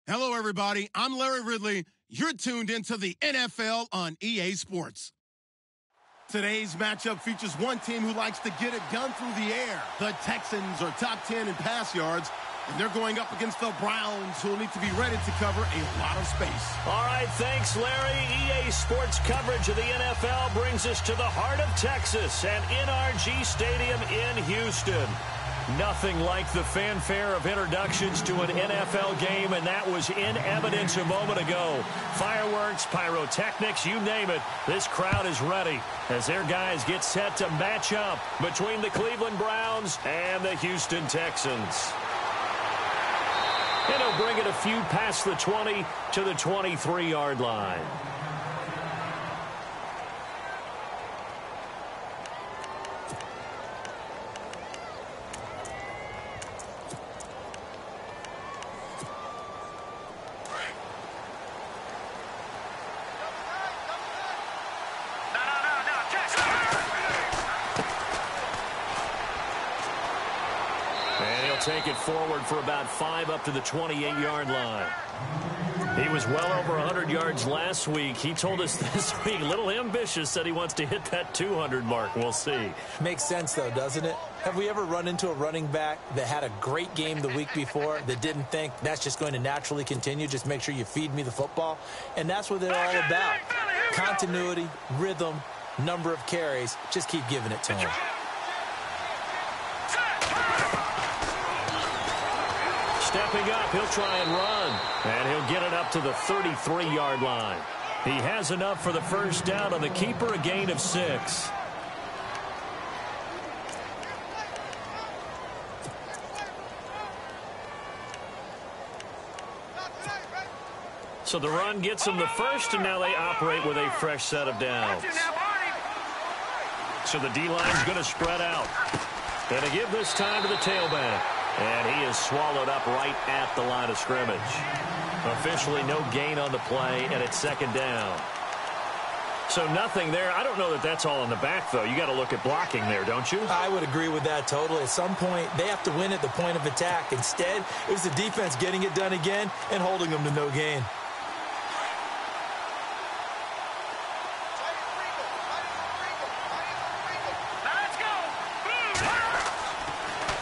Hello, everybody. I'm Larry Ridley. You're tuned into the NFL on EA Sports. Today's matchup features one team who likes to get it done through the air. The Texans are top 10 in pass yards, and they're going up against the Browns, who will need to be ready to cover a lot of space. All right, thanks, Larry. EA Sports coverage of the NFL brings us to the heart of Texas and NRG Stadium in Houston. Nothing like the fanfare of introductions to an NFL game, and that was in evidence a moment ago. Fireworks, pyrotechnics, you name it. This crowd is ready as their guys get set to match up between the Cleveland Browns and the Houston Texans. And he'll bring it a few past the 20 to the 23-yard line. Take it forward for about 5 up to the 28-yard line. He was well over 100 yards last week. He told us this week, a little ambitious, said he wants to hit that 200 mark. We'll see. Makes sense, though, doesn't it? Have we ever run into a running back that had a great game the week before that didn't think that's just going to naturally continue? Just make sure you feed me the football. And that's what they're all about. Continuity, rhythm, number of carries. Just keep giving it to him. Stepping up, he'll try and run, and he'll get it up to the 33-yard line. He has enough for the first down on the keeper, a gain of 6. So the run gets him the first, and now they operate with a fresh set of downs. So the D-line's going to spread out. Going to give this time to the tailback. And he is swallowed up right at the line of scrimmage. Officially no gain on the play, and it's second down. So nothing there. I don't know that that's all in the back, though. You got to look at blocking there, don't you? I would agree with that totally. At some point, they have to win at the point of attack. Instead, it was the defense getting it done again and holding them to no gain.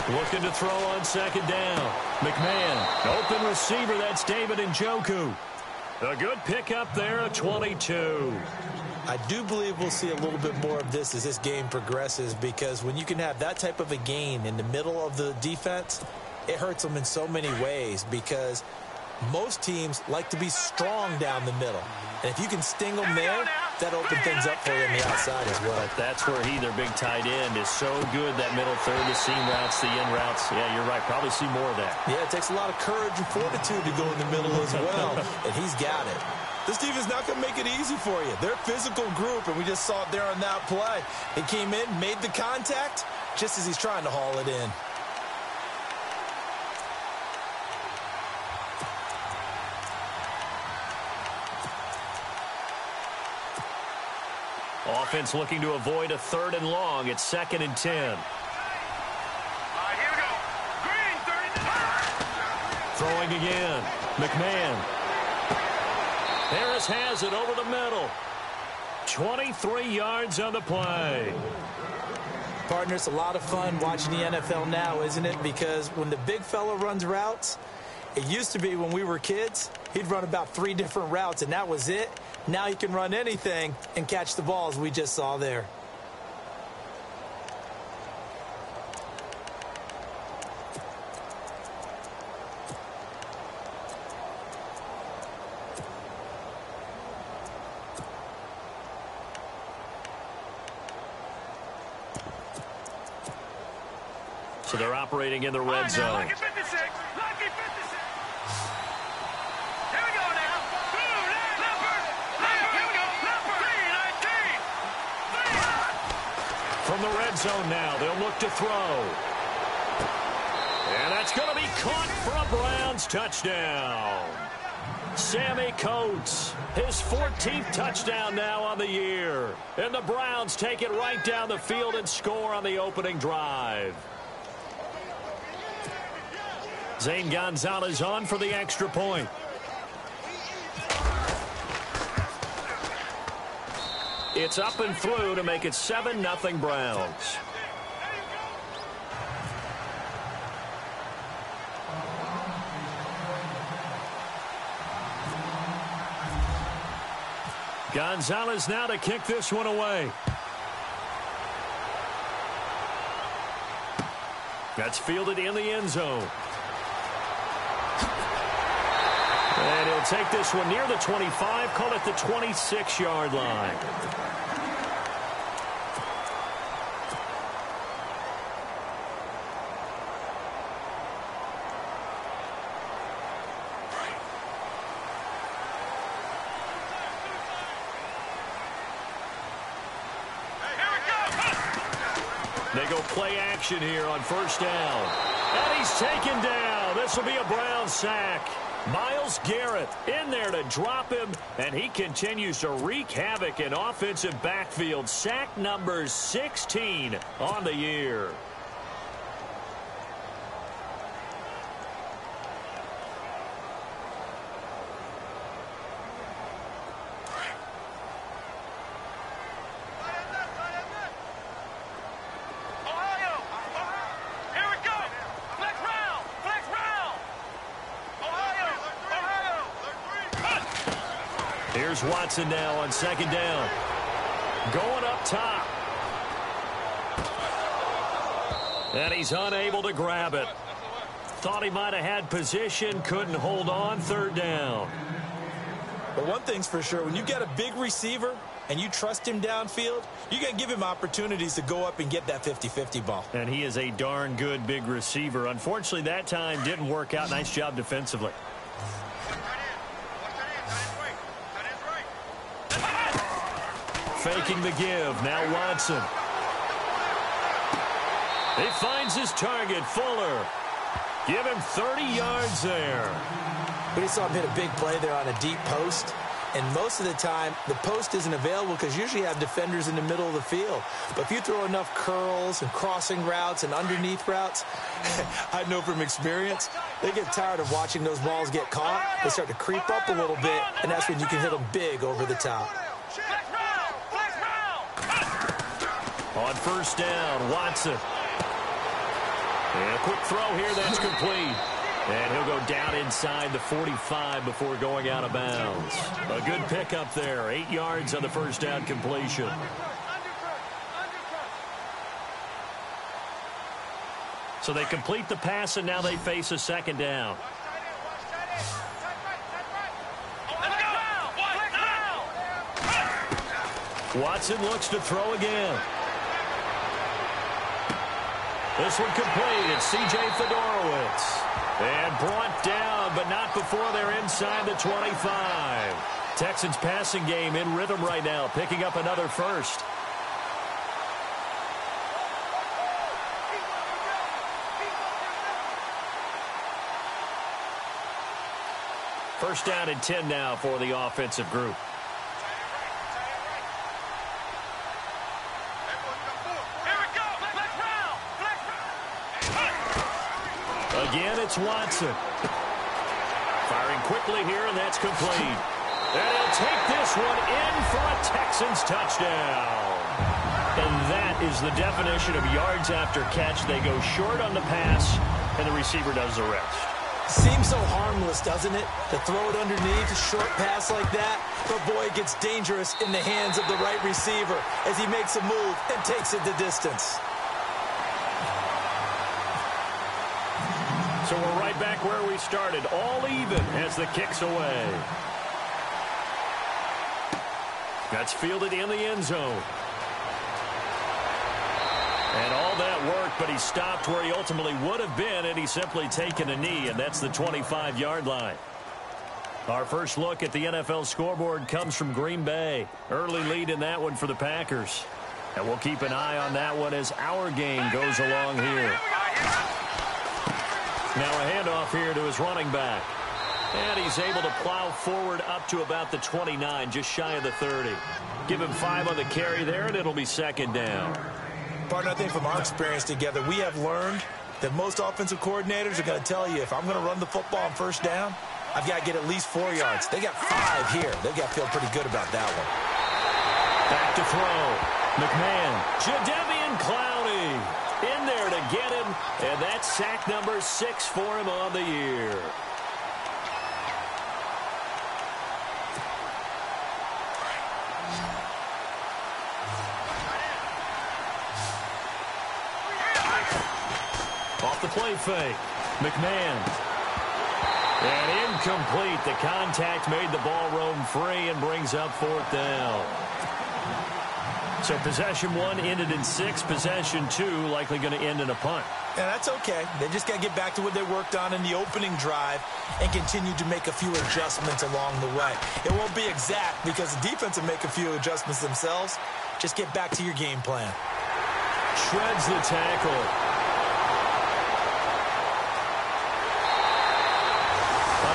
Looking to throw on second down. McMahon, open receiver. That's David Njoku. A good pickup there, a 22. I do believe we'll see a little bit more of this as this game progresses, because when you can have that type of a gain in the middle of the defense, it hurts them in so many ways, because most teams like to be strong down the middle. And if you can sting them there, that opens things up for you on the outside as well. But that's where he, their big tight end, is so good, that middle third, the seam routes, the in routes. Yeah, you're right. Probably see more of that. Yeah, it takes a lot of courage and fortitude to go in the middle as well, and he's got it. This defense not going to make it easy for you. They're a physical group, and we just saw it there on that play. He came in, made the contact, just as he's trying to haul it in. Offense looking to avoid a 3rd and long. It's 2nd and 10. All right, here we go. Green, 30. Throwing again. McMahon. Harris has it over the middle. 23 yards on the play. Partner, it's a lot of fun watching the NFL now, isn't it? Because when the big fella runs routes, it used to be when we were kids, he'd run about 3 different routes, and that was it. Now he can run anything and catch the balls we just saw there. So they're operating in the red zone. Lucky 56. Lucky 56. Here we go now. Here we go. Leopard. 3-19. From the red zone now, they'll look to throw. And that's going to be caught for a Browns touchdown. Sammy Coates, his 14th touchdown now on the year. And the Browns take it right down the field and score on the opening drive. Zane Gonzalez on for the extra point. It's up and through to make it 7-0 Browns. Gonzalez now to kick this one away. That's fielded in the end zone. And he'll take this one near the 25, call it the 26-yard line. They go play action here on first down. And he's taken down. This will be a Browns sack. Myles Garrett in there to drop him, and he continues to wreak havoc in offensive backfield. Sack number 16 on the year. Here's Watson now on second down. Going up top. And he's unable to grab it. Thought he might have had position, couldn't hold on, third down. But one thing's for sure, when you get a big receiver and you trust him downfield, you're going to give him opportunities to go up and get that 50-50 ball. And he is a darn good big receiver. Unfortunately, that time didn't work out. Nice job defensively. Faking the give. Now Watson. He finds his target, Fuller. Give him 30 yards there. We saw him hit a big play there on a deep post. And most of the time, the post isn't available because usually you have defenders in the middle of the field. But if you throw enough curls and crossing routes and underneath routes, I know from experience, they get tired of watching those balls get caught. They start to creep up a little bit, and that's when you can hit them big over the top. On first down, Watson. And a quick throw here, that's complete. And he'll go down inside the 45 before going out of bounds. A good pickup there, 8 yards on the first down completion. So they complete the pass, and now they face a second down. Watson looks to throw again. This one complete. It's C.J. Fedorowicz. And brought down, but not before they're inside the 25. Texans passing game in rhythm right now, picking up another first. First down and 10 now for the offensive group. Again, it's Watson. Firing quickly here, and that's complete. And he'll take this one in for a Texans touchdown. And that is the definition of yards after catch. They go short on the pass, and the receiver does the rest. Seems so harmless, doesn't it? To throw it underneath, a short pass like that. But boy, it gets dangerous in the hands of the right receiver as he makes a move and takes it the distance. So we're right back where we started, all even as the kick's away. That's fielded in the end zone. And all that work, but he stopped where he ultimately would have been, and he's simply taken a knee, and that's the 25-yard line. Our first look at the NFL scoreboard comes from Green Bay. Early lead in that one for the Packers. And we'll keep an eye on that one as our game goes along here. Now a handoff here to his running back. And he's able to plow forward up to about the 29, just shy of the 30. Give him 5 on the carry there, and it'll be second down. Partner, I think from our experience together, we have learned that most offensive coordinators are going to tell you, if I'm going to run the football on first down, I've got to get at least 4 yards. They got 5 here. They've got to feel pretty good about that one. Back to throw. McMahon. Jadeveon Clowney in there to get him. And that's sack number 6 for him on the year. Off the play fake. McMahon. And incomplete. The contact made the ball roam free and brings up 4th down. So possession 1 ended in 6. Possession 2 likely going to end in a punt. Yeah, that's okay. They just got to get back to what they worked on in the opening drive and continue to make a few adjustments along the way. It won't be exact because the defense will make a few adjustments themselves. Just get back to your game plan. Shreds the tackle.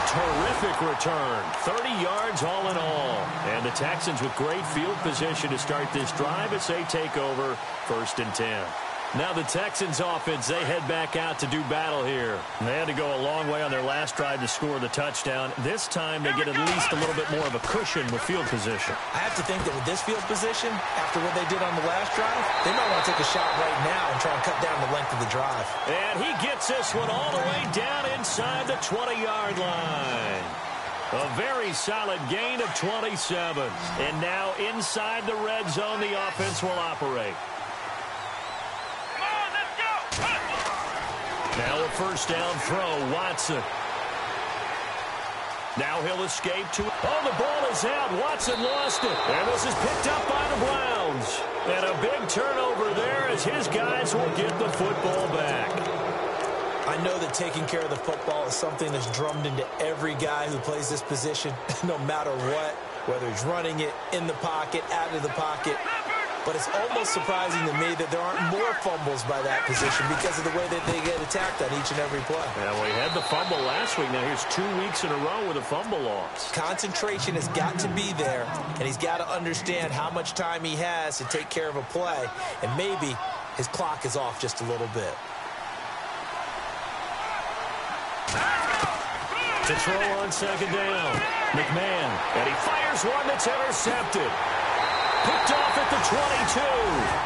Terrific return. 30 yards all in all. And the Texans with great field position to start this drive as they take over 1st and 10. Now the Texans offense, they head back out to do battle here. They had to go a long way on their last drive to score the touchdown. This time they get at least a little bit more of a cushion with field position. I have to think that with this field position, after what they did on the last drive, they might want to take a shot right now and try and cut down the length of the drive. And he gets this one all the way down inside the 20-yard line. A very solid gain of 27. And now inside the red zone, the offense will operate. Now a 1st down throw, Watson. Now he'll escape to... Oh, the ball is out. Watson lost it. And this is picked up by the Browns. And a big turnover there as his guys will get the football back. I know that taking care of the football is something that's drummed into every guy who plays this position, no matter what, whether he's running it, in the pocket, out of the pocket. But it's almost surprising to me that there aren't more fumbles by that position because of the way that they get attacked on each and every play. Yeah, well, he had the fumble last week. Now here's 2 weeks in a row with a fumble loss. Concentration has got to be there, and he's got to understand how much time he has to take care of a play, and maybe his clock is off just a little bit. To throw on 2nd down, McMahon, and he fires one that's intercepted. Picked off at the 22,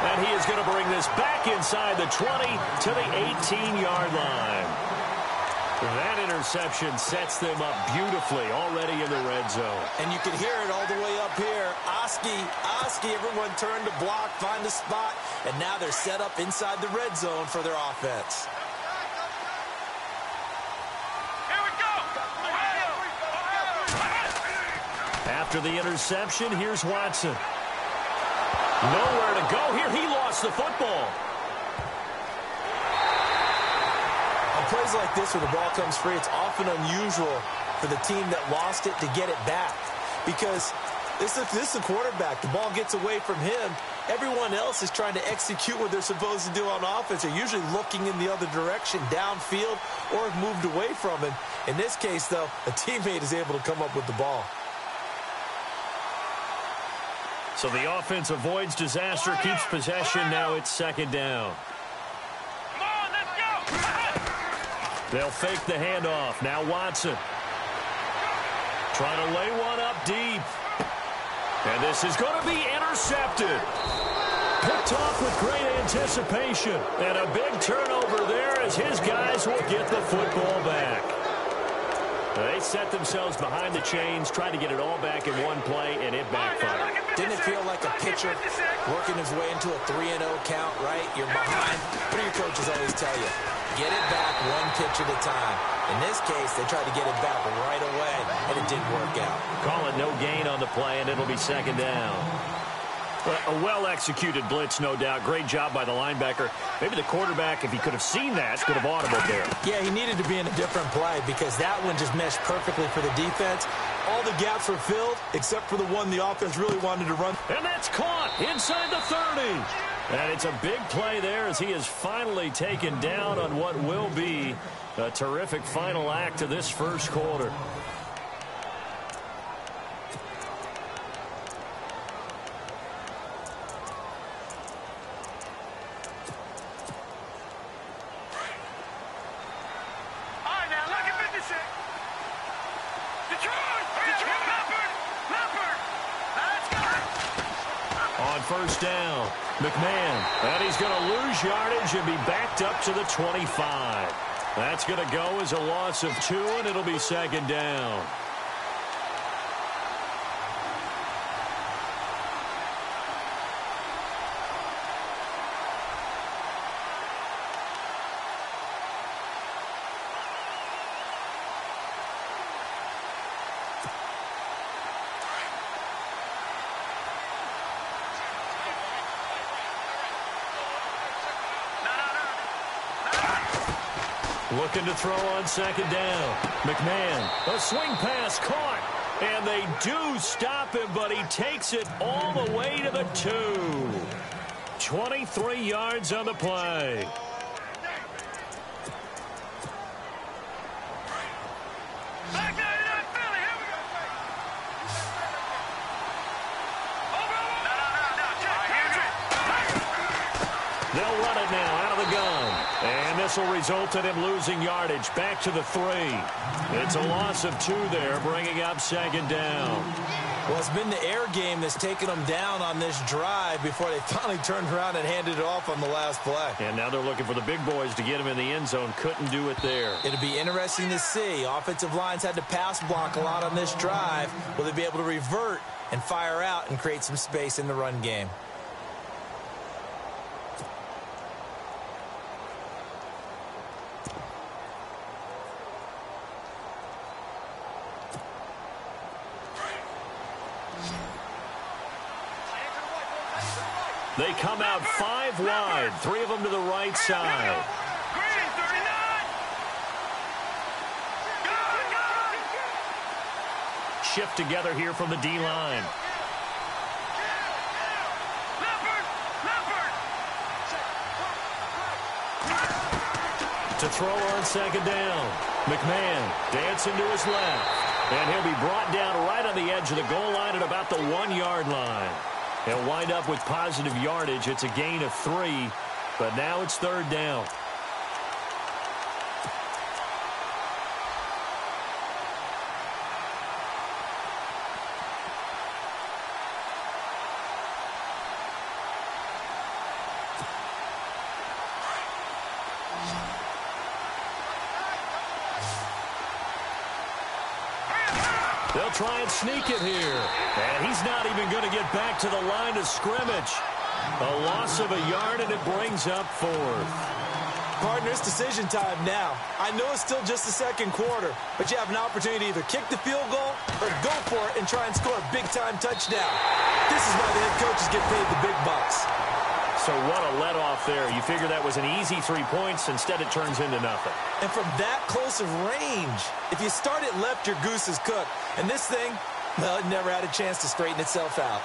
and he is going to bring this back inside the 20 to the 18-yard line. That interception sets them up beautifully already in the red zone. And you can hear it all the way up here. Oski, everyone turned to block, find the spot, and now they're set up inside the red zone for their offense. After the interception, here's Watson. Nowhere to go here. He lost the football. On plays like this where the ball comes free, it's often unusual for the team that lost it to get it back. Because this is the quarterback. The ball gets away from him. Everyone else is trying to execute what they're supposed to do on offense. They're usually looking in the other direction, downfield, or have moved away from him. In this case, though, a teammate is able to come up with the ball. So the offense avoids disaster, keeps possession. Now it's 2nd down. Come on, let's go. They'll fake the handoff. Now Watson. Trying to lay one up deep. And this is going to be intercepted. Picked off with great anticipation. And a big turnover there as his guys will get the football back. They set themselves behind the chains, tried to get it all back in one play, and it backfired. Didn't it feel like a pitcher working his way into a 3-0 count, right? You're behind. What do your coaches always tell you? Get it back one pitch at a time. In this case, they tried to get it back right away, and it didn't work out. Call it no gain on the play, and it'll be 2nd down. A well-executed blitz, no doubt. Great job by the linebacker. Maybe the quarterback, if he could have seen that, could have audibled there. Yeah, he needed to be in a different play because that one just meshed perfectly for the defense. All the gaps were filled except for the one the offense really wanted to run. And that's caught inside the 30. And it's a big play there as he is finally taken down on what will be a terrific final act of this first quarter. first down. McMahon, and he's going to lose yardage and be backed up to the 25. That's going to go as a loss of 2, and it'll be second down. Looking to throw on second down. McMahon, a swing pass caught. And they do stop him, but he takes it all the way to the 2. 23 yards on the play. They'll run it now out of the gun. And this will result in him losing yardage back to the 3. It's a loss of 2 there, bringing up second down. Well, it's been the air game that's taken them down on this drive before they finally turned around and handed it off on the last play. And now they're looking for the big boys to get him in the end zone. Couldn't do it there. It'll be interesting to see. Offensive lines had to pass block a lot on this drive. Will they be able to revert and fire out and create some space in the run game? They come out 5 wide, 3 of them to the right side. Shift together here from the D-line. To throw on second down. McMahon dancing to his left. And he'll be brought down right on the edge of the goal line at about the 1-yard line. He'll wind up with positive yardage. It's a gain of 3, but now it's third down. They'll try and sneak it here. And he's not even going to get back to the line of scrimmage. A loss of a yard, and it brings up 4th. Partner, it's decision time now. I know it's still just the second quarter, but you have an opportunity to either kick the field goal or go for it and try and score a big-time touchdown. This is why the head coaches get paid the big bucks. So what a let-off there. You figure that was an easy 3 points. Instead, it turns into nothing. And from that close of range, if you start it left, your goose is cooked. And this thing, well, it never had a chance to straighten itself out.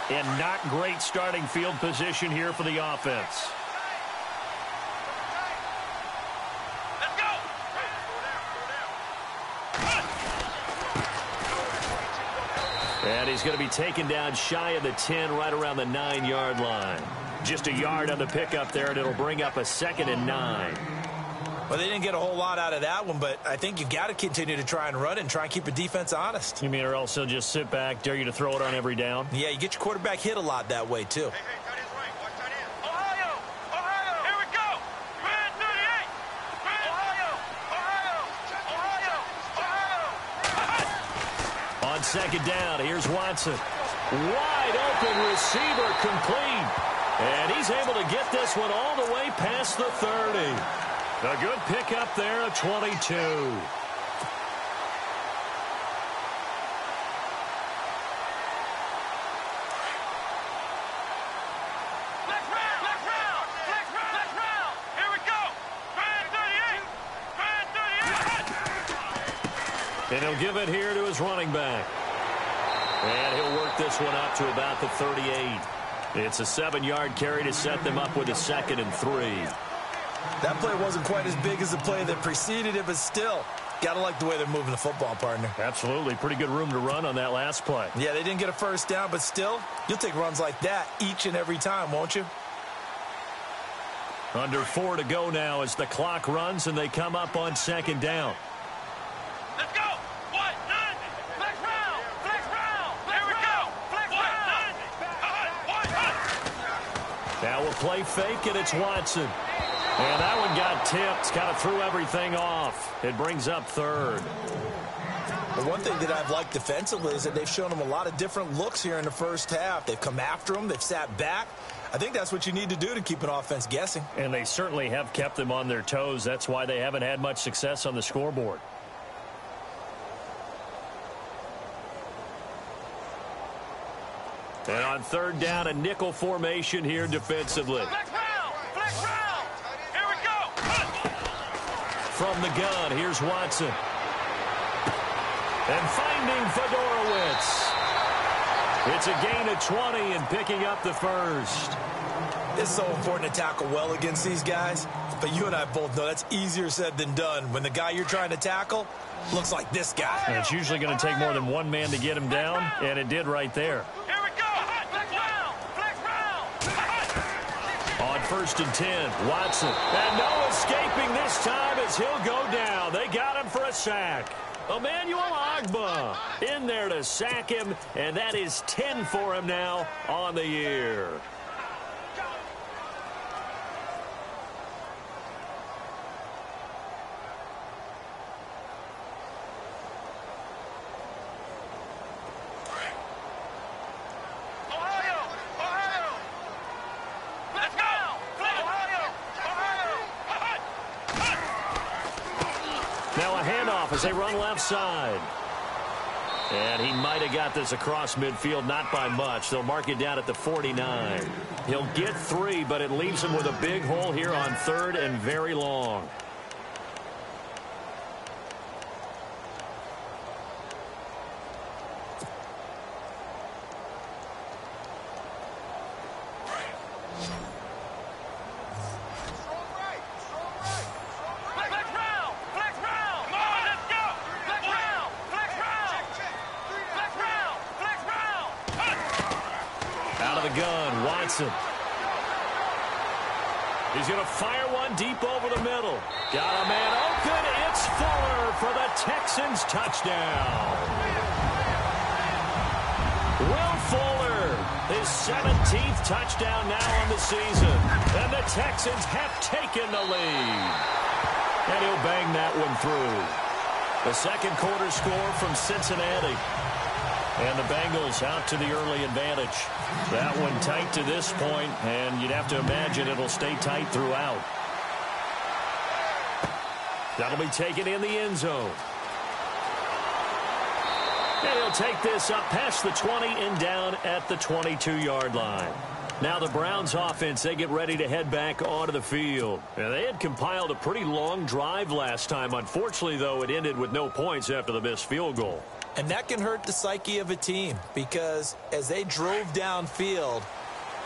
And not great starting field position here for the offense. Let's go! And he's going to be taken down shy of the 10, right around the 9-yard line. Just a yard on the pickup there, and it'll bring up a 2nd and 9. Well, they didn't get a whole lot out of that one, but I think you've got to continue to try and run and try and keep the defense honest. You mean or else they'll just sit back, dare you to throw it on every down? Yeah, you get your quarterback hit a lot that way, too. Hey, tight end's right. Watch tight end. Ohio! Ohio! Here we go! Brand 38! Ohio! On second down, here's Watson. Wide open receiver complete. And he's able to get this one all the way past the 30. A good pickup there at 22. Here we go! Brand 38! And he'll give it here to his running back. And he'll work this one up to about the 38. It's a 7-yard carry to set them up with a 2nd and 3. That play wasn't quite as big as the play that preceded it, but still, got to like the way they're moving the football, partner. Absolutely. Pretty good room to run on that last play. Yeah, they didn't get a first down, but still, you'll take runs like that each and every time, won't you? Under 4 to go now as the clock runs and they come up on second down. Let's go! What? None! Flex round! Flex round! Here we go! play fake, and it's Watson. And that one got tipped, kind of threw everything off. It brings up third. The one thing that I've liked defensively is that they've shown them a lot of different looks here in the first half. They've come after them. They've sat back. I think that's what you need to do to keep an offense guessing. And they certainly have kept them on their toes. That's why they haven't had much success on the scoreboard. And on third down, a nickel formation here defensively. Flex round. Here we go. From the gun, here's Watson. And finding Fedorowicz. It's a gain of 20 and picking up the first. It's so important to tackle well against these guys. But you and I both know that's easier said than done. When the guy you're trying to tackle looks like this guy. And it's usually going to take more than one man to get him down, and it did right there. Here we go. Flex round. On 1st and 10, Watson. And no escaping this time as he'll go down. They got him for a sack. Emmanuel Ogbah in there to sack him, and that is 10 for him now on the year. As they run left side. And he might have got this across midfield, not by much. They'll mark it down at the 49. He'll get 3, but it leaves him with a big hole here on 3rd and very long. He's going to fire one deep over the middle. Got a man open. It's Fuller for the Texans touchdown. Will Fuller, his 17th touchdown now on the season. And the Texans have taken the lead. And he'll bang that one through. The second quarter score from Cincinnati. And the Bengals out to the early advantage. That one tight to this point, and you'd have to imagine it'll stay tight throughout. That'll be taken in the end zone. And he'll take this up past the 20 and down at the 22-yard line. Now the Browns offense, they get ready to head back onto the field. And they had compiled a pretty long drive last time. Unfortunately, though, it ended with no points after the missed field goal. And that can hurt the psyche of a team because as they drove downfield,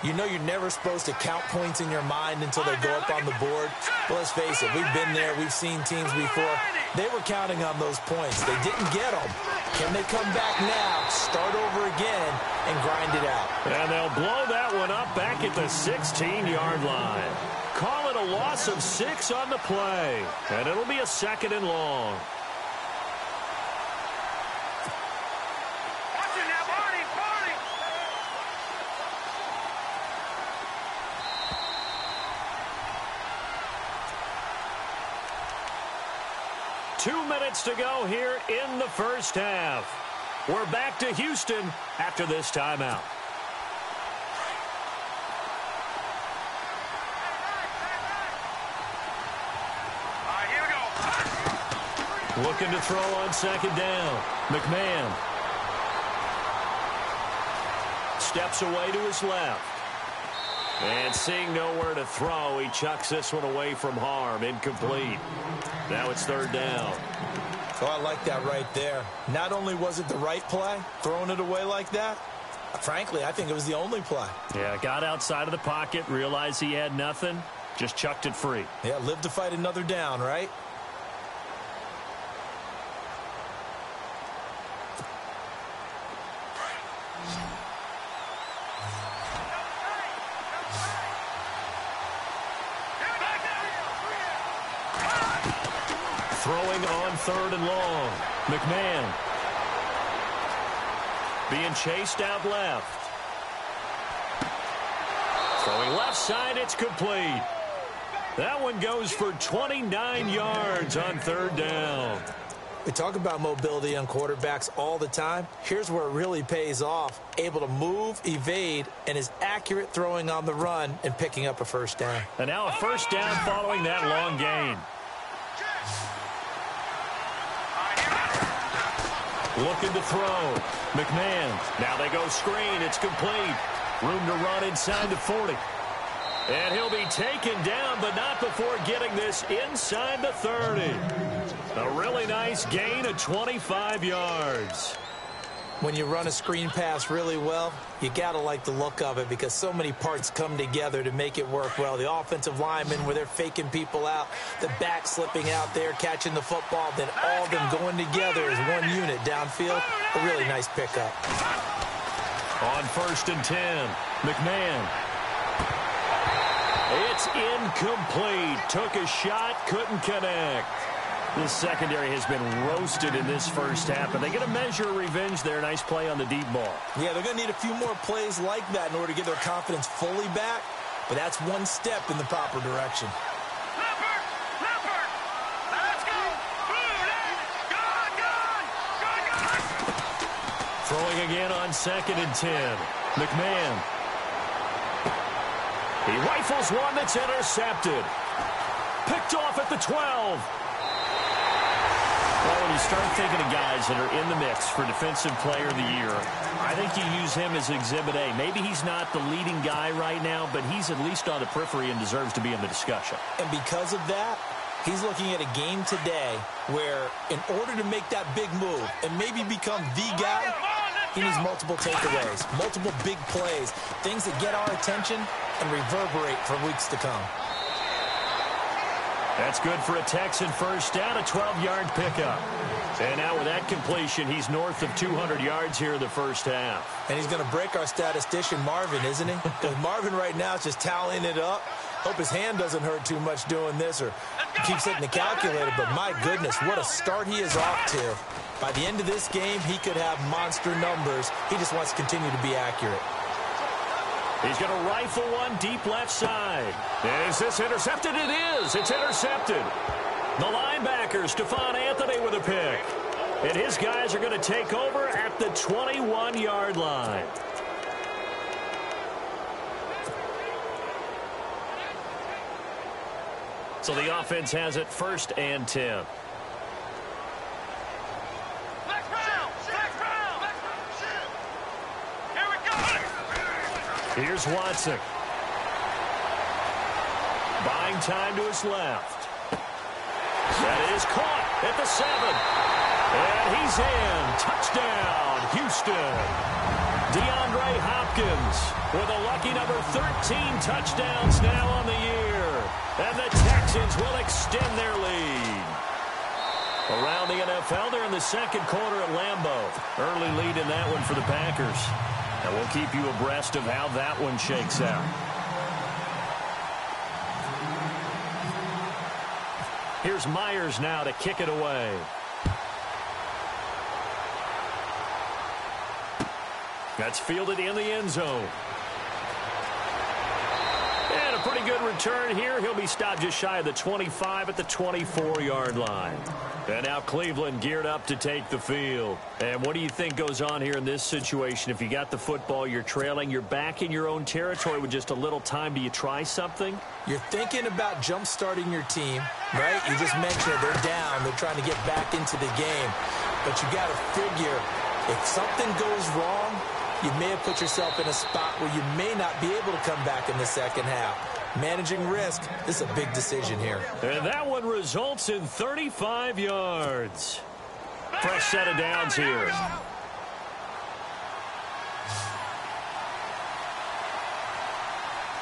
you know you're never supposed to count points in your mind until they go up on the board. But let's face it, we've been there. We've seen teams before. They were counting on those points. They didn't get them. Can they come back now, start over again, and grind it out? And they'll blow that one up back at the 16-yard line. Call it a loss of 6 on the play. And it'll be a 2nd and long. 2 minutes to go here in the first half. We're back to Houston after this timeout. All right, here we go. Looking to throw on 2nd down. McMahon steps away to his left. And seeing nowhere to throw, he chucks this one away from harm. Incomplete. Now it's 3rd down. Oh, I like that right there. Not only was it the right play, throwing it away like that, frankly, I think it was the only play. Yeah, got outside of the pocket, realized he had nothing, just chucked it free. Yeah, live to fight another down, right? Throwing on 3rd and long. McMahon being chased out left. Throwing left side, it's complete. That one goes for 29 yards on third down. We talk about mobility on quarterbacks all the time. Here's where it really pays off. Able to move, evade, and is accurate throwing on the run and picking up a first down. And now a first down following that long gain. Looking to throw. McMahon. Now they go screen. It's complete. Room to run inside the 40. And he'll be taken down, but not before getting this inside the 30. A really nice gain of 25 yards. When you run a screen pass really well, you got to like the look of it because so many parts come together to make it work well. The offensive linemen, where they're faking people out, the back slipping out there, catching the football, then all of them going together as one unit downfield. A really nice pickup. On 1st and 10, McMahon. It's incomplete. Took a shot, couldn't connect. This secondary has been roasted in this first half, and they get a measure of revenge there. Nice play on the deep ball. Yeah, they're going to need a few more plays like that in order to get their confidence fully back, but that's one step in the proper direction. Let's go! Throwing again on 2nd and 10. McMahon. He rifles one that's intercepted. Picked off at the 12. Well, when you start thinking of guys that are in the mix for Defensive Player of the Year, I think you use him as Exhibit A. Maybe he's not the leading guy right now, but he's at least on the periphery and deserves to be in the discussion. And because of that, he's looking at a game today where in order to make that big move and maybe become the guy, he needs multiple takeaways, multiple big plays, things that get our attention and reverberate for weeks to come. That's good for a Texan first down, a 12-yard pickup. And now with that completion, he's north of 200 yards here in the first half. And he's going to break our statistician Marvin, isn't he? Because Marvin right now is just tallying it up. Hope his hand doesn't hurt too much doing this or keeps hitting the calculator. But my goodness, what a start he is off to. By the end of this game, he could have monster numbers. He just wants to continue to be accurate. He's going to rifle one deep left side. Is this intercepted? It is. It's intercepted. The linebacker, Stephon Anthony, with a pick. And his guys are going to take over at the 21-yard line. So the offense has it 1st and 10. Here's Watson. Buying time to his left. That is caught at the 7. And he's in. Touchdown, Houston. DeAndre Hopkins with a lucky number 13 touchdowns now on the year. And the Texans will extend their lead. Around the NFL, they're in the second quarter at Lambeau. Early lead in that one for the Packers. And we'll keep you abreast of how that one shakes out. Here's Myers now to kick it away. That's fielded in the end zone. And a pretty good return here. He'll be stopped just shy of the 25 at the 24-yard line. And now Cleveland geared up to take the field. And what do you think goes on here in this situation? If you got the football, you're trailing, you're back in your own territory with just a little time. Do you try something? You're thinking about jump-starting your team, right? You just mentioned it. They're down. They're trying to get back into the game. But you got to figure if something goes wrong, you may have put yourself in a spot where you may not be able to come back in the second half. Managing risk, this is a big decision here. And that one results in 35 yards. Fresh set of downs here.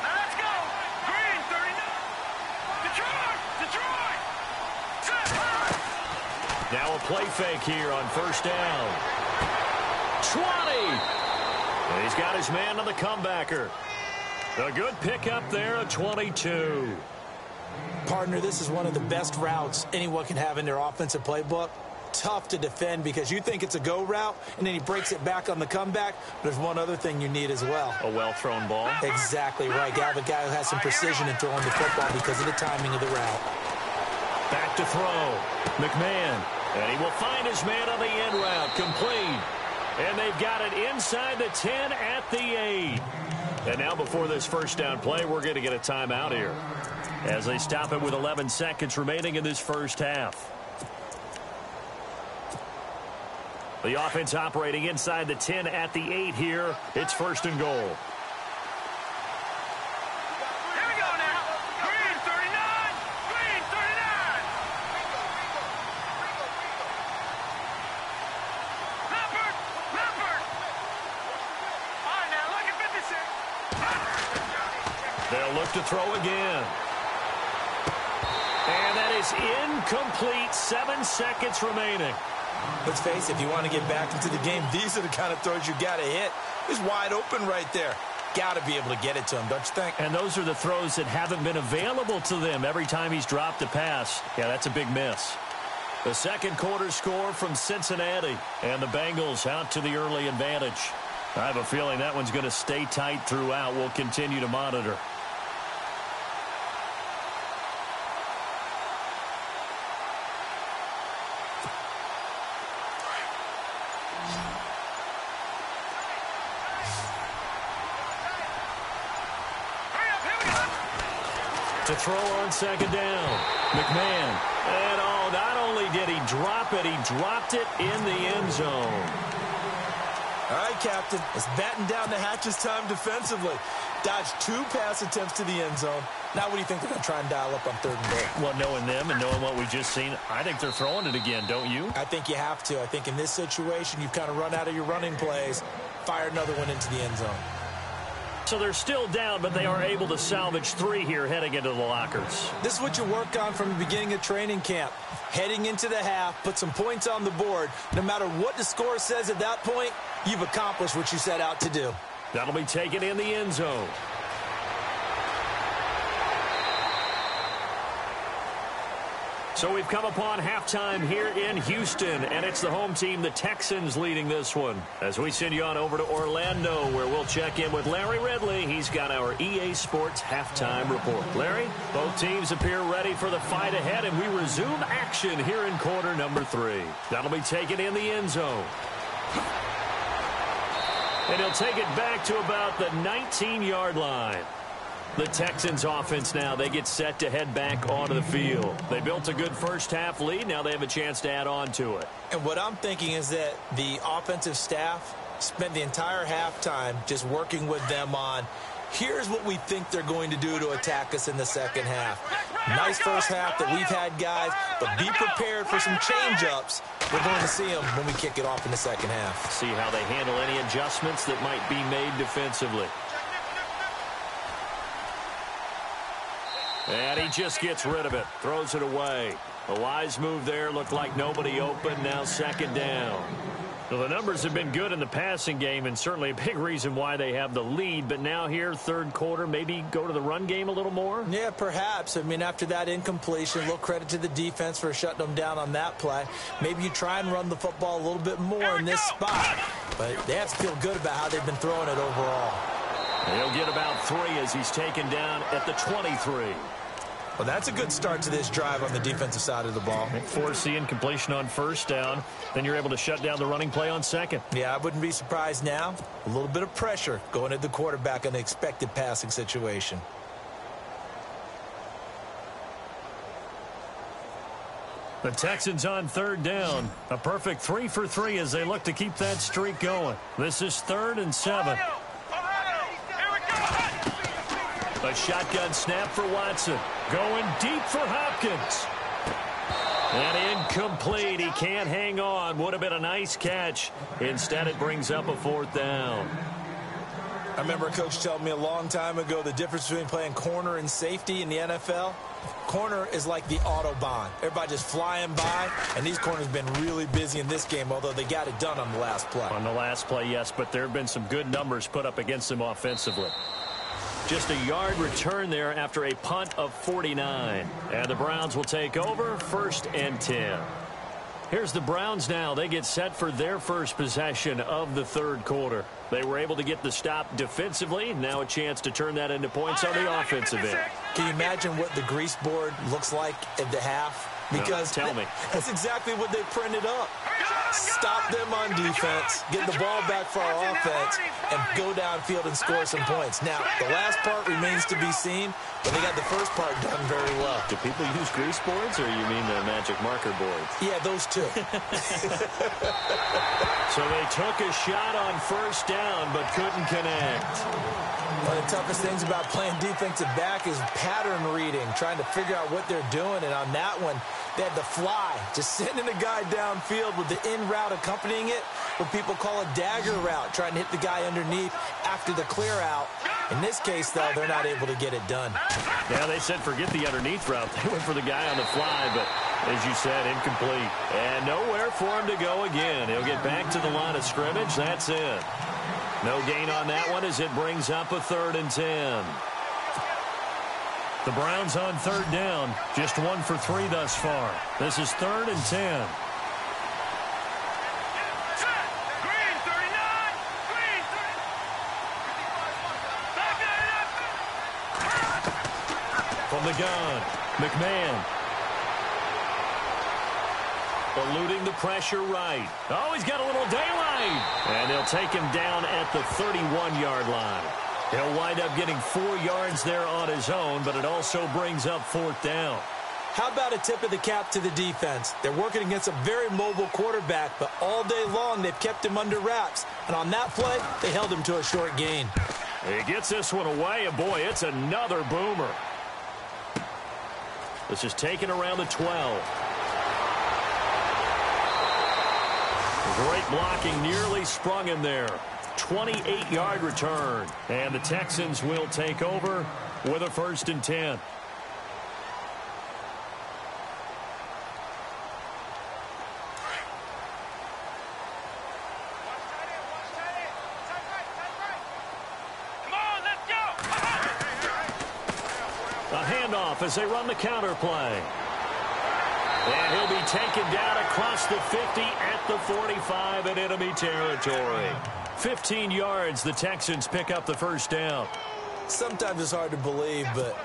Let's go! Green, 39! Detroit! Now a play fake here on first down. 20! And he's got his man on the comebacker. A good pickup there, a 22. Partner, this is one of the best routes anyone can have in their offensive playbook. tough to defend because you think it's a go route, and then he breaks it back on the comeback. There's one other thing you need as well. A well-thrown ball. Exactly right. You have a guy who has some precision in throwing the football because of the timing of the route. Back to throw. McMahon. And he will find his man on the end route. Complete. And they've got it inside the 10 at the 8. And now before this first down play, we're going to get a timeout here as they stop it with 11 seconds remaining in this first half. The offense operating inside the 10 at the 8 here. It's first and goal. Here we go now. Green 39. Green 39. Leopard. Leopard. All right, now look at 56. They'll look to throw again. And that is incomplete. 7 seconds remaining. Let's face it, if you want to get back into the game, these are the kind of throws you got to hit. He's wide open right there. Got to be able to get it to him, don't you think? And those are the throws that haven't been available to them every time he's dropped a pass. Yeah, that's a big miss. The second quarter score from Cincinnati, and the Bengals out to the early advantage. I have a feeling that one's going to stay tight throughout. We'll continue to monitor. To throw on second down. McMahon. And not only did he drop it, he dropped it in the end zone. All right, Captain. It's batten down the hatches time defensively. Dodged 2 pass attempts to the end zone. Now what do you think they're going to try and dial up on third and goal? Well, knowing them and knowing what we just seen, I think they're throwing it again, don't you? I think you have to. I think in this situation, you've kind of run out of your running plays. Fire another one into the end zone. So they're still down, but they are able to salvage 3 here heading into the lockers. This is what you work on from the beginning of training camp. Heading into the half, put some points on the board. No matter what the score says at that point, you've accomplished what you set out to do. That'll be taken in the end zone. So we've come upon halftime here in Houston, and it's the home team, the Texans, leading this one. As we send you on over to Orlando, where we'll check in with Larry Ridley. He's got our EA Sports halftime report. Larry, both teams appear ready for the fight ahead, and we resume action here in quarter number 3. That'll be taken in the end zone. And he'll take it back to about the 19-yard line. The Texans offense now, they get set to head back onto the field. They built a good first half lead. Now they have a chance to add on to it. And what I'm thinking is that the offensive staff spent the entire halftime just working with them on, here's what we think they're going to do to attack us in the second half. Nice first half that we've had, guys, but be prepared for some change-ups. We're going to see them when we kick it off in the second half. See how they handle any adjustments that might be made defensively. And he just gets rid of it. Throws it away. A wise move there. Looked like nobody open. Now second down. Well, the numbers have been good in the passing game, and certainly a big reason why they have the lead. But now here, third quarter, maybe go to the run game a little more? Yeah, perhaps. I mean, after that incompletion, a little credit to the defense for shutting them down on that play. Maybe you try and run the football a little bit more in this spot. But they have to feel good about how they've been throwing it overall. He'll get about 3 as he's taken down at the 23. Well, that's a good start to this drive on the defensive side of the ball. Force the incompletion on first down. Then you're able to shut down the running play on second. Yeah, I wouldn't be surprised now. A little bit of pressure going at the quarterback in an expected passing situation. The Texans on third down. A perfect 3 for 3 as they look to keep that streak going. This is 3rd and 7. A shotgun snap for Watson. Going deep for Hopkins. And incomplete. He can't hang on. Would have been a nice catch. Instead, it brings up a 4th down. I remember a coach telling me a long time ago the difference between playing corner and safety in the NFL. Corner is like the Autobahn. Everybody just flying by, and these corners have been really busy in this game, although they got it done on the last play. On the last play, yes, but there have been some good numbers put up against them offensively. Just a yard return there after a punt of 49. And the Browns will take over 1st and 10. Here's the Browns now. They get set for their first possession of the third quarter. They were able to get the stop defensively. Now a chance to turn that into points on the offensive end. Can you imagine what the grease board looks like at the half? Because tell me. That's exactly what they printed up. Stop them on defense, get the ball back for our offense, and go downfield and score some points. Now, the last part remains to be seen, but they got the first part done very well. Do people use grease boards, or you mean the magic marker boards? Yeah, those two. So they took a shot on first down, but couldn't connect. One of the toughest things about playing defensive back is pattern reading, trying to figure out what they're doing. And on that one, they had the fly, just sending a guy downfield with the in route accompanying it, what people call a dagger route, trying to hit the guy underneath after the clear out. In this case, though, they're not able to get it done. Yeah, they said forget the underneath route. They went for the guy on the fly, but as you said, incomplete. And nowhere for him to go again. He'll get back to the line of scrimmage. That's it. No gain on that one as it brings up a 3rd and 10. The Browns on 3rd down. Just 1 for 3 thus far. This is 3rd and 10. From the gun, McMahon. Eluding the pressure right. Oh, he's got a little daylight. And they'll take him down at the 31-yard line. He'll wind up getting 4 yards there on his own, but it also brings up 4th down. How about a tip of the cap to the defense? They're working against a very mobile quarterback, but all day long they've kept him under wraps. And on that play, they held him to a short gain. He gets this one away, and boy, it's another boomer. This is taken around the 12. Great blocking, nearly sprung him there. 28-yard return. And the Texans will take over with a 1st and 10. A handoff as they run the counter play. And he'll be taken down across the 50 at the 45 in enemy territory. 15 yards, the Texans pick up the 1st down. Sometimes it's hard to believe, but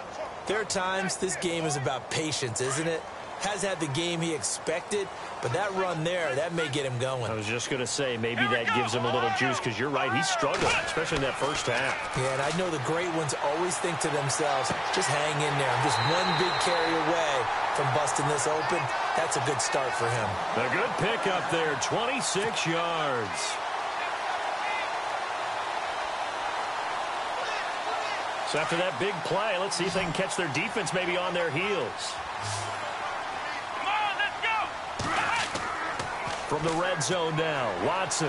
there are times this game is about patience, isn't it? Has had the game he expected, but that run there, that may get him going. I was just going to say, maybe that gives him a little juice, because you're right, he struggled, especially in that first half. Yeah, and I know the great ones always think to themselves, just hang in there. I'm just one big carry away from busting this open. That's a good start for him. A good pickup there, 26 yards. So after that big play, let's see if they can catch their defense maybe on their heels. From the red zone now, Watson.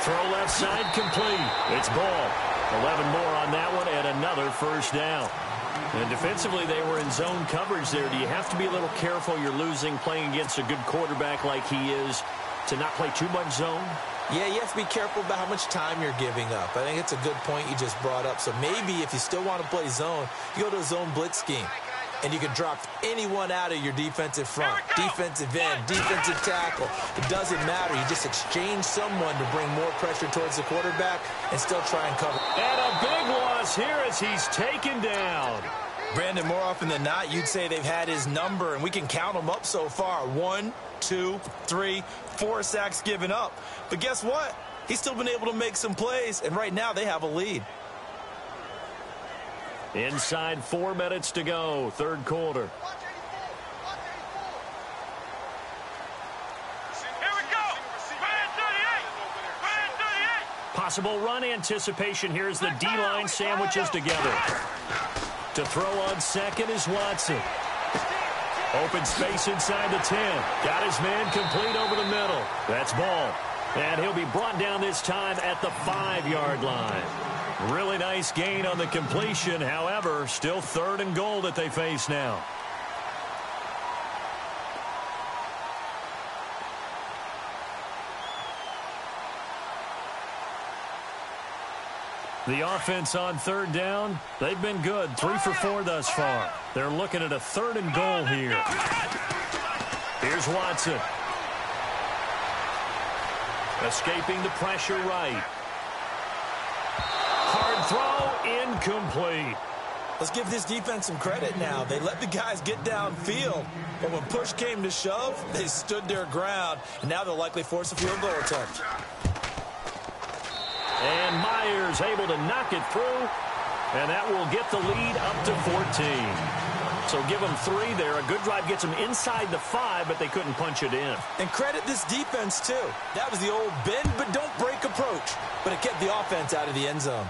Throw left side complete. It's ball. 11 more on that one and another 1st down. And defensively, they were in zone coverage there. Do you have to be a little careful? You're losing playing against a good quarterback like he is to not play too much zone? Yeah, you have to be careful about how much time you're giving up. I think it's a good point you just brought up. So maybe if you still want to play zone, you go to a zone blitz scheme. And you can drop anyone out of your defensive front, defensive end, defensive tackle. It doesn't matter. You just exchange someone to bring more pressure towards the quarterback and still try and cover. And a big loss here as he's taken down. Brandon, more often than not, you'd say they've had his number, and we can count them up so far. 1, 2, 3, 4 sacks given up. But guess what? He's still been able to make some plays, and right now they have a lead. Inside 4 minutes to go, 3rd quarter. Here we go. Brand 38. Possible run anticipation here as the D-line sandwiches together. To throw on second is Watson. Open space inside the 10. Got his man complete over the middle. That's ball. And he'll be brought down this time at the 5-yard line. Really nice gain on the completion. However, still 3rd and goal that they face now. The offense on third down, they've been good. 3 for 4 thus far. They're looking at a 3rd and goal here. Here's Watson. Escaping the pressure right. Hard throw, incomplete. Let's give this defense some credit now. They let the guys get downfield, but when push came to shove, they stood their ground, and now they'll likely force a field goal attempt. And Myers able to knock it through, and that will get the lead up to 14. So give them 3 there. A good drive gets them inside the 5, but they couldn't punch it in. And credit this defense, too. That was the old bend but don't break approach, but it kept the offense out of the end zone.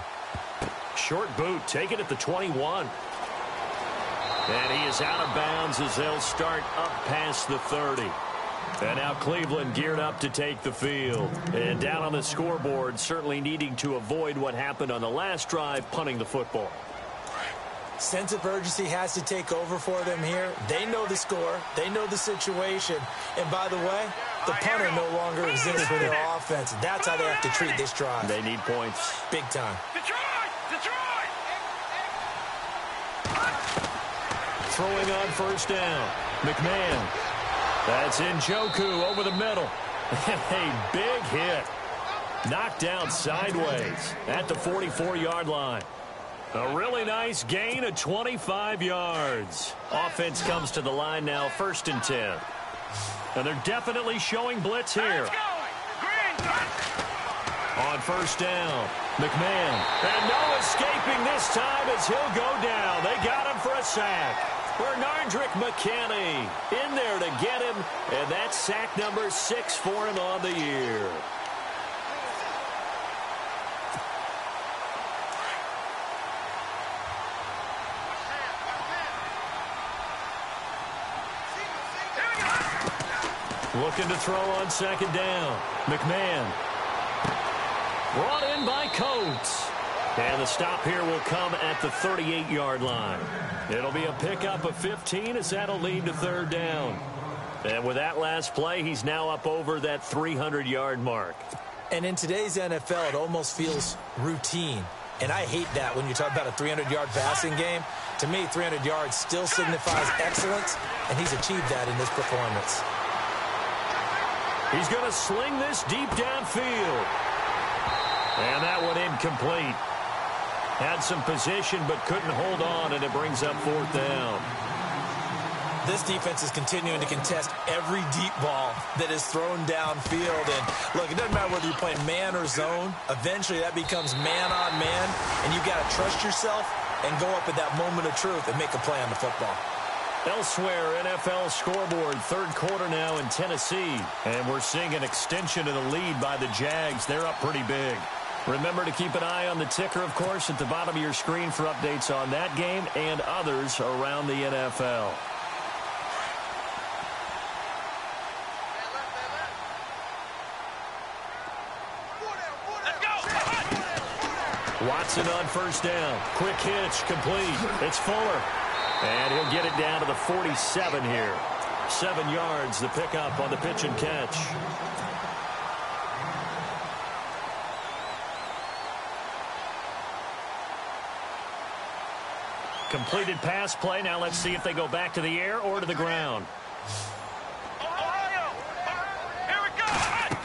Short boot, take it at the 21. And he is out of bounds as they'll start up past the 30. And now Cleveland geared up to take the field. And down on the scoreboard, certainly needing to avoid what happened on the last drive, punting the football. Sense of urgency has to take over for them here. They know the score. They know the situation. And by the way, the punter no longer exists for their offense. That's how they have to treat this drive. They need points. Big time. Detroit! Throwing on first down. McMahon. That's Njoku over the middle. A big hit. Knocked down sideways at the 44-yard line. A really nice gain of 25 yards. Offense comes to the line now, 1st and 10. And they're definitely showing blitz here. On first down, McMahon. And no escaping this time as he'll go down. They got him for a sack. Bernardrick McKinney in there to get him. And that's sack number 6 for him on the year. Looking to throw on 2nd down. McMahon. Brought in by Coates. And the stop here will come at the 38-yard line. It'll be a pickup of 15 as that'll lead to 3rd down. And with that last play, he's now up over that 300-yard mark. And in today's NFL, it almost feels routine. And I hate that when you talk about a 300-yard passing game. To me, 300 yards still signifies excellence, and he's achieved that in this performance. He's going to sling this deep downfield. And that one incomplete. Had some position but couldn't hold on, and it brings up 4th down. This defense is continuing to contest every deep ball that is thrown downfield. And, look, it doesn't matter whether you're playing man or zone. Eventually, that becomes man on man, and you've got to trust yourself and go up at that moment of truth and make a play on the football. Elsewhere, NFL scoreboard, 3rd quarter now in Tennessee. And we're seeing an extension of the lead by the Jags. They're up pretty big. Remember to keep an eye on the ticker, of course, at the bottom of your screen for updates on that game and others around the NFL. Watson on first down. Quick hitch, complete. It's Fuller. And he'll get it down to the 47 here. 7 yards, the pickup on the pitch and catch. Completed pass play. Now let's see if they go back to the air or to the ground. Here we go.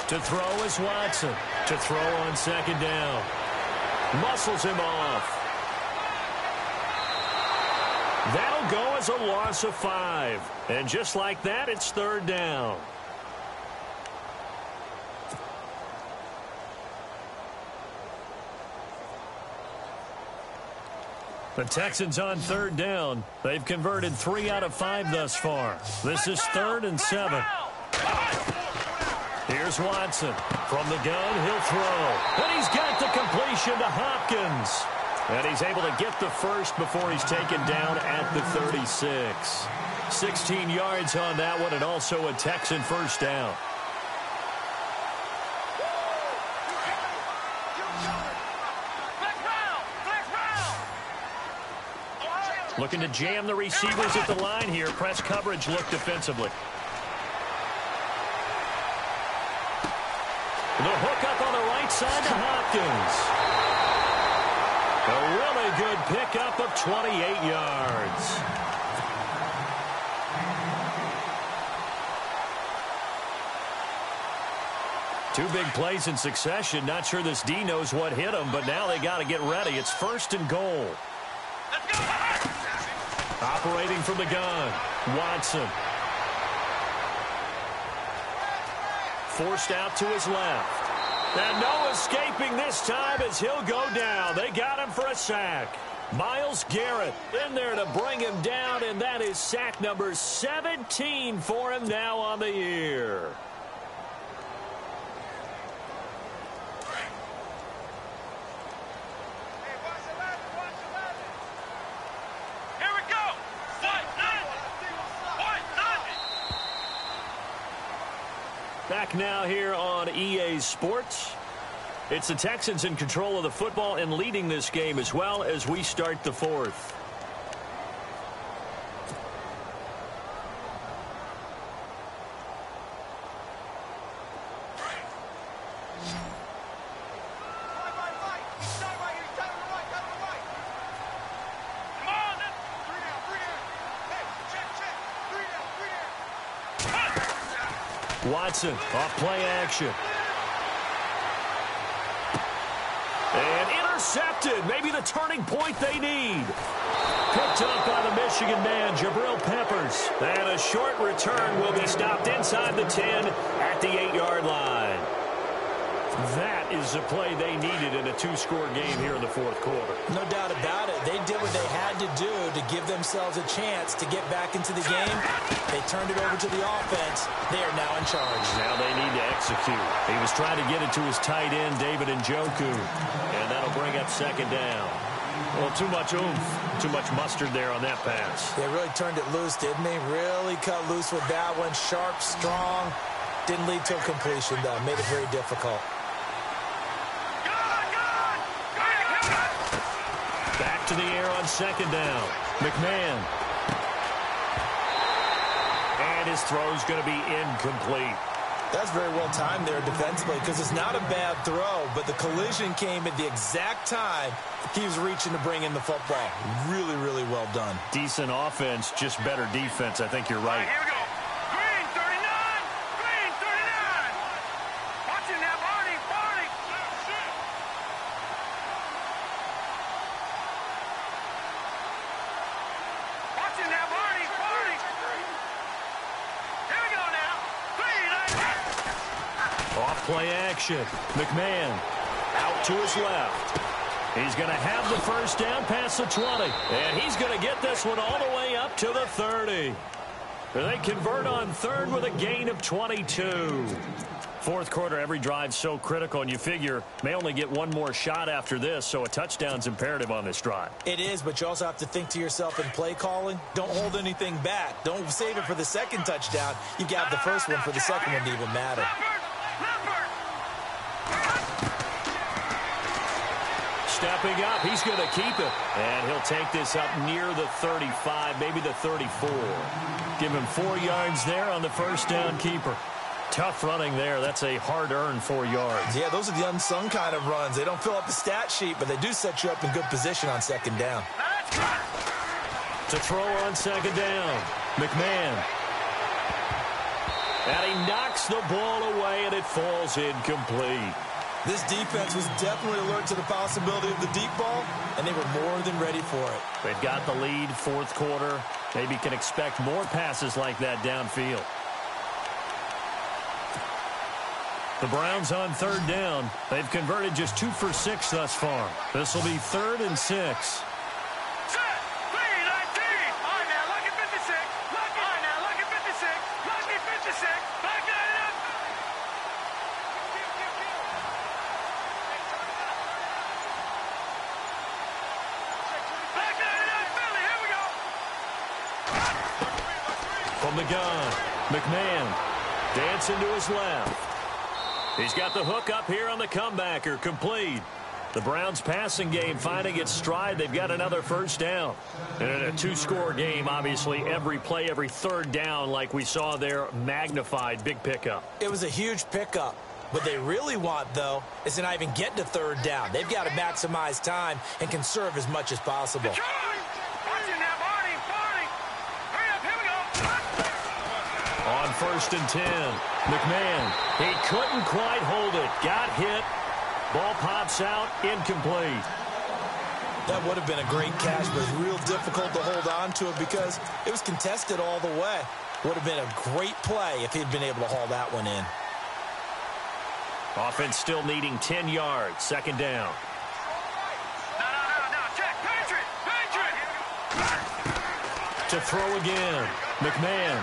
To throw is Watson. To throw on 2nd down. Muscles him off. That'll go as a loss of 5. And just like that, it's 3rd down. The Texans on 3rd down. They've converted 3 out of 5 thus far. This is 3rd and 7. Here's Watson. From the gun, he'll throw. And he's got the completion to Hopkins. And he's able to get the first before he's taken down at the 36. 16 yards on that one, and also a Texan first down. Looking to jam the receivers at the line here. Press coverage look defensively. The hook up on the right side to Hopkins. A really good pickup of 28 yards. Two big plays in succession. Not sure this D knows what hit him, but now they got to get ready. It's 1st and goal. Let's go. Operating from the gun, Watson. Forced out to his left. And no escaping this time as he'll go down. They got him for a sack. Myles Garrett in there to bring him down, and that is sack number 17 for him now on the year. Here we go. Back now here on EA Sports. It's the Texans in control of the football and leading this game as well as we start the 4th. Watson off play action. And intercepted. Maybe the turning point they need. Picked up by the Michigan man, Jabril Peppers. And a short return will be stopped inside the 10 at the 8-yard line. That is the play they needed in a 2-score game here in the 4th quarter. No doubt about it. They did what they had to do to give themselves a chance to get back into the game. They turned it over to the offense. They are now in charge. Now they need to execute. He was trying to get it to his tight end, David Njoku. And that'll bring up 2nd down. Well, too much oomph, too much mustard there on that pass. They really turned it loose, didn't they? Really cut loose with that one. Sharp, strong. Didn't lead to a completion, though. Made it very difficult. Back to the air on 2nd down. McMahon. And his throw's going to be incomplete. That's very well timed there defensively because it's not a bad throw, but the collision came at the exact time he was reaching to bring in the football. Really, really well done. Decent offense, just better defense. I think you're right. Here we go. Green 39. Green 39. Watching that, Barney. Barney. Watching that, Barney. Barney. Here we go now. Off play action. McMahon out to his left. He's going to have the 1st down past the 20. And he's going to get this one all the way up to the 30. They convert on 3rd with a gain of 22. 4th quarter, every drive so critical, and you figure may only get one more shot after this, so a touchdown's imperative on this drive. It is, but you also have to think to yourself in play calling. Don't hold anything back. Don't save it for the 2nd touchdown. You got the 1st one for the 2nd one to even matter. Stepping up, he's going to keep it. And he'll take this up near the 35, maybe the 34. Give him 4 yards there on the 1st down keeper. Tough running there. That's a hard-earned 4 yards. Yeah, those are the unsung kind of runs. They don't fill up the stat sheet, but they do set you up in good position on 2nd down. To throw on 2nd down, McMahon. And he knocks the ball away, and it falls incomplete. This defense was definitely alert to the possibility of the deep ball, and they were more than ready for it. They've got the lead, 4th quarter. Maybe can expect more passes like that downfield. The Browns on 3rd down. They've converted just 2 for 6 thus far. This will be 3rd and 6. From the gun, McMahon dancing to his left. He's got the hook up here on the comebacker, complete. The Browns passing game finding its stride. They've got another 1st down. And in a 2-score game, obviously, every play, every 3rd down, like we saw there, magnified, big pickup. It was a huge pickup. What they really want, though, is to not even get to third down. They've got to maximize time and conserve as much as possible. On 1st and 10, McMahon, he couldn't quite hold it. Got hit. Ball pops out, incomplete. That would have been a great catch, but it's real difficult to hold on to it because it was contested all the way. Would have been a great play if he'd been able to haul that one in. Offense still needing 10 yards. 2nd down. No, check. Patriot. To throw again. McMahon.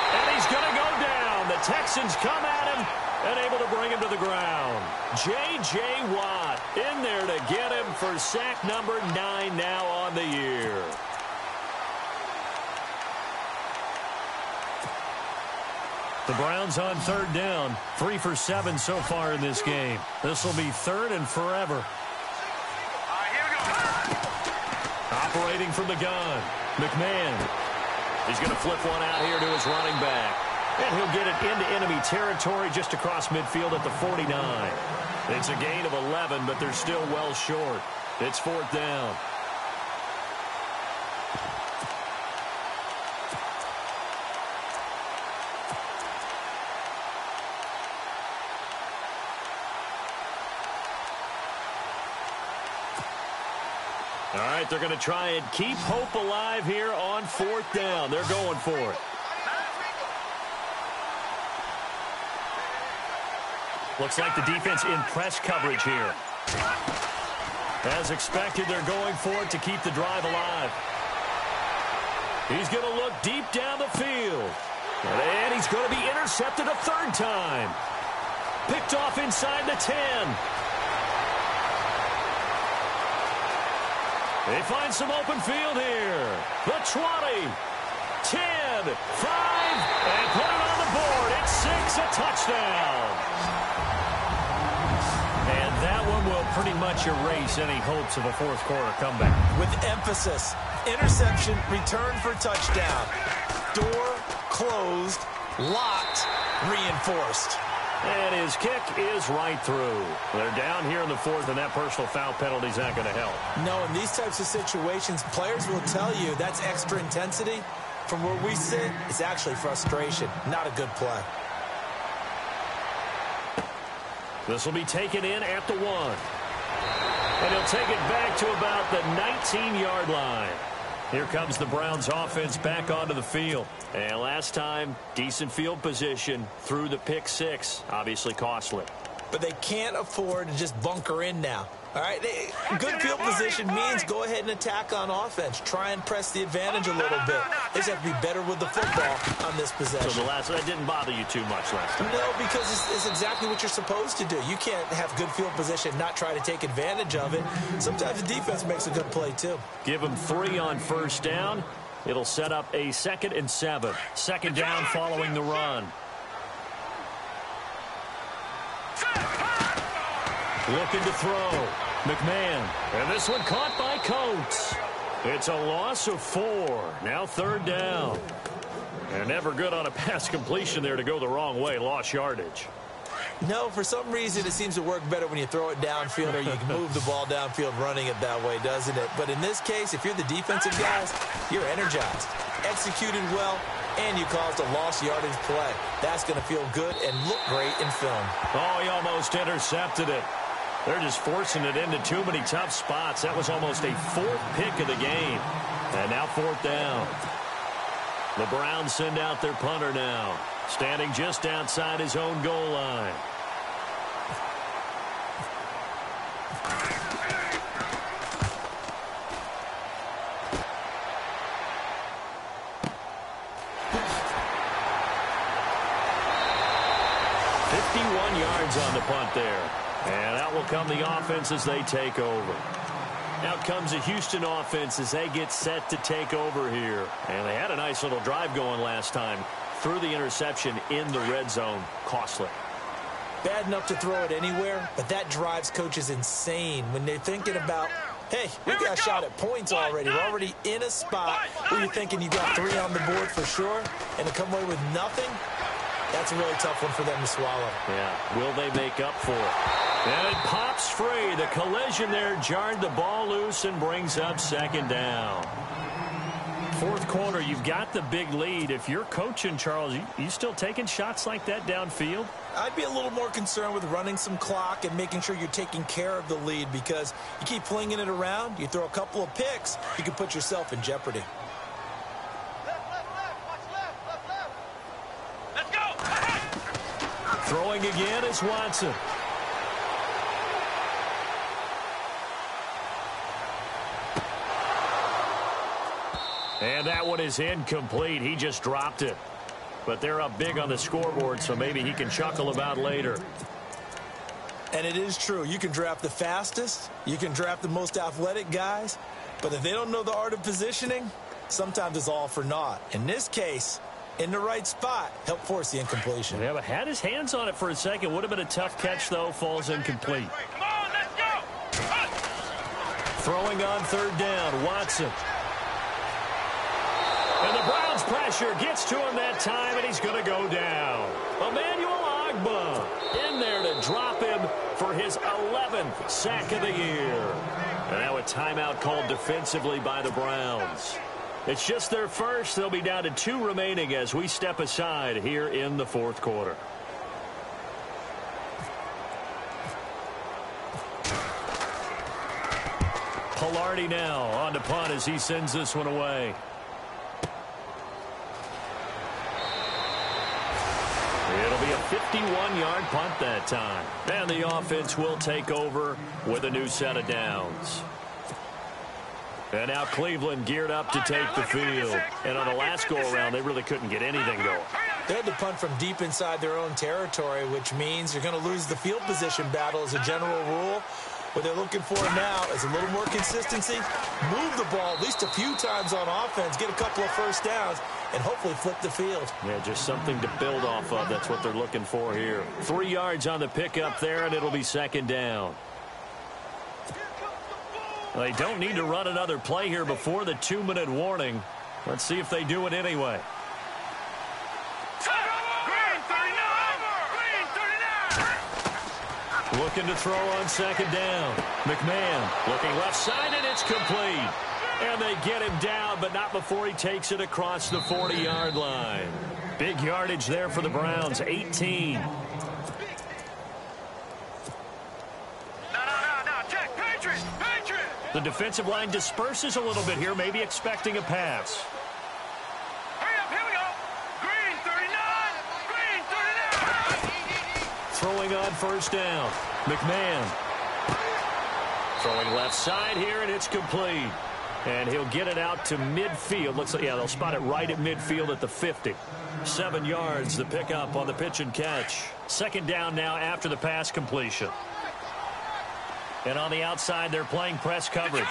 And he's going to go down. The Texans come at him and able to bring him to the ground. J.J. Watt in there to get him for sack number 9 now on the year. The Browns on 3rd down. 3 for 7 so far in this game. This will be 3rd and forever. All right, here we go. Operating from the gun. McMahon. He's going to flip one out here to his running back. And he'll get it into enemy territory just across midfield at the 49. It's a gain of 11, but they're still well short. It's 4th down. All right, they're going to try and keep hope alive here on 4th down. They're going for it. Looks like the defense in press coverage here. As expected, they're going for it to keep the drive alive. He's going to look deep down the field. And he's going to be intercepted a 3rd time. Picked off inside the 10. They find some open field here. The 20, 10, 5, and put it on the board. It's 6, a touchdown. And that one will pretty much erase any hopes of a 4th quarter comeback. With emphasis, interception, return for touchdown. Door closed, locked, reinforced. And his kick is right through. They're down here in the 4th, and that personal foul penalty is not going to help. No, in these types of situations, players will tell you that's extra intensity. From where we sit, it's actually frustration, not a good play. This will be taken in at the 1. And he'll take it back to about the 19-yard line. Here comes the Browns offense back onto the field. And last time, decent field position through the pick 6. Obviously costly. But they can't afford to just bunker in now. All right, good field position means go ahead and attack on offense. Try and press the advantage a little bit. They just have to be better with the football on this possession. So that didn't bother you too much last time? No, because it's exactly what you're supposed to do. You can't have good field position, not try to take advantage of it. Sometimes the defense makes a good play, too. Give them 3 on 1st down. It'll set up a 2nd and 7. 2nd down following the run. Looking to throw. McMahon. And this one caught by Coates. It's a loss of 4. Now 3rd down. And never good on a pass completion there to go the wrong way. Lost yardage. No, for some reason it seems to work better when you throw it downfield or you can move the ball downfield running it that way, doesn't it? But in this case, if you're the defensive guys, you're energized, executed well, and you caused a lost yardage play. That's going to feel good and look great in film. Oh, he almost intercepted it. They're just forcing it into too many tough spots. That was almost a 4th pick of the game. And now 4th down. The Browns send out their punter now, standing just outside his own goal line. On the punt there. And out will come the offense as they take over. Out comes the Houston offense as they get set to take over here. And they had a nice little drive going last time. Threw the interception in the red zone. Costly. Bad enough to throw it anywhere, but that drives coaches insane when they're thinking about, hey, we got a shot at points already. We're already in a spot where you're thinking you got 3 on the board for sure, and to come away with nothing, that That's a really tough one for them to swallow. Yeah, will they make up for it? And it pops free. The collision there jarred the ball loose and brings up second down. Fourth quarter, you've got the big lead. If you're coaching, Charles, you still taking shots like that downfield? I'd be a little more concerned with running some clock and making sure you're taking care of the lead, because you keep flinging it around, you throw a couple of picks, you can put yourself in jeopardy. Let's go. Throwing again is Watson. And that one is incomplete. He just dropped it. But they're up big on the scoreboard, so maybe he can chuckle about later. And it is true. You can draft the fastest. You can draft the most athletic guys. But if they don't know the art of positioning, sometimes it's all for naught. In this case, in the right spot, help force the incompletion. Yeah, but had his hands on it for a second. Would have been a tough catch, though. Falls incomplete. Come on, let's go. Throwing on third down, Watson. And the Browns' pressure gets to him that time, and he's going to go down. Emmanuel Ogbah in there to drop him for his 11th sack of the year. And now a timeout called defensively by the Browns. It's just their first. They'll be down to 2 remaining as we step aside here in the fourth quarter. Pilardi now on to punt as he sends this one away. It'll be a 51-yard punt that time. And the offense will take over with a new set of downs. And now Cleveland geared up to take the field. And on the last go-around, they really couldn't get anything going. They had to punt from deep inside their own territory, which means you're going to lose the field position battle as a general rule. What they're looking for now is a little more consistency, move the ball at least a few times on offense, get a couple of first downs, and hopefully flip the field. Yeah, just something to build off of. That's what they're looking for here. 3 yards on the pickup there, and it'll be second down. They don't need to run another play here before the 2-minute warning. Let's see if they do it anyway. Looking to throw on second down. McMahon looking left side, and it's complete. And they get him down, but not before he takes it across the 40-yard line. Big yardage there for the Browns, 18. No, check, Patriots. The defensive line disperses a little bit here, maybe expecting a pass. Hurry up, here we go. Green 39. Throwing on first down. McMahon. Throwing left side here, and it's complete. And he'll get it out to midfield. Looks like, yeah, they'll spot it right at midfield at the 50. 7 yards, the pickup on the pitch and catch. Second down now after the pass completion. And on the outside, they're playing press coverage.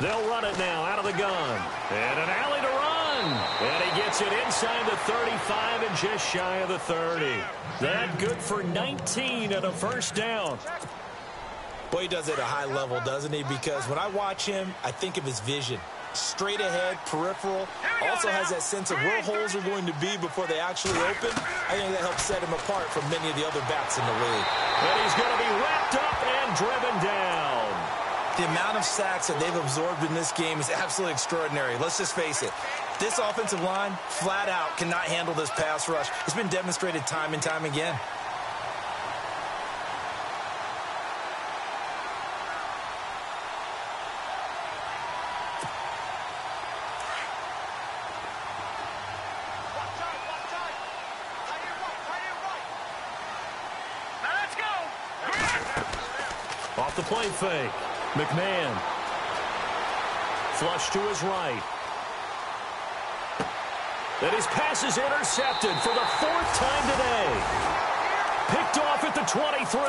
They'll run it now out of the gun. And an alley to run. And he gets it inside the 35 and just shy of the 30. That good for 19 and a first down. Boy, he does it at a high level, doesn't he? Because when I watch him, I think of his vision. Straight ahead, peripheral. Also has that sense of where holes are going to be before they actually open. I think that helps set him apart from many of the other backs in the league. And he's going to be wrapped up and driven down. The amount of sacks that they've absorbed in this game is absolutely extraordinary. Let's just face it. This offensive line, flat out, cannot handle this pass rush. It's been demonstrated time and time again. Off the play fake. McMahon. Flush to his right. And his pass is intercepted for the 4th time today. Picked off at the 23.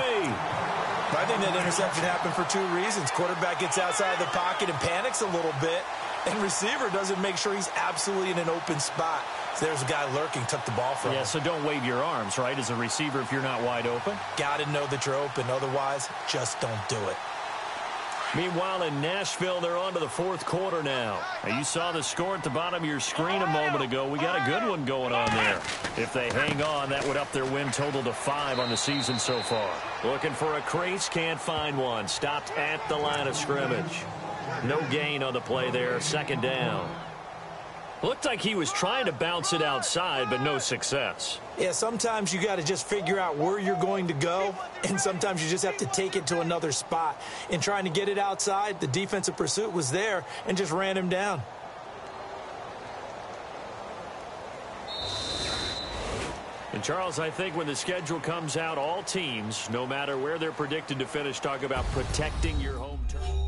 I think that interception happened for 2 reasons. Quarterback gets outside the pocket and panics a little bit, and receiver doesn't make sure he's absolutely in an open spot. There's a guy lurking, took the ball from him. Yeah, so don't wave your arms, right, as a receiver if you're not wide open. Got to know that you're open. Otherwise, just don't do it. Meanwhile, in Nashville, they're on to the fourth quarter now. You saw the score at the bottom of your screen a moment ago. We got a good one going on there. If they hang on, that would up their win total to 5 on the season so far. Looking for a crease, can't find one. Stopped at the line of scrimmage. No gain on the play there, second down. Looked like he was trying to bounce it outside, but no success. Yeah, sometimes you got to just figure out where you're going to go, and sometimes you just have to take it to another spot. In trying to get it outside, the defensive pursuit was there and just ran him down. And, Charles, I think when the schedule comes out, all teams, no matter where they're predicted to finish, talk about protecting your home turf.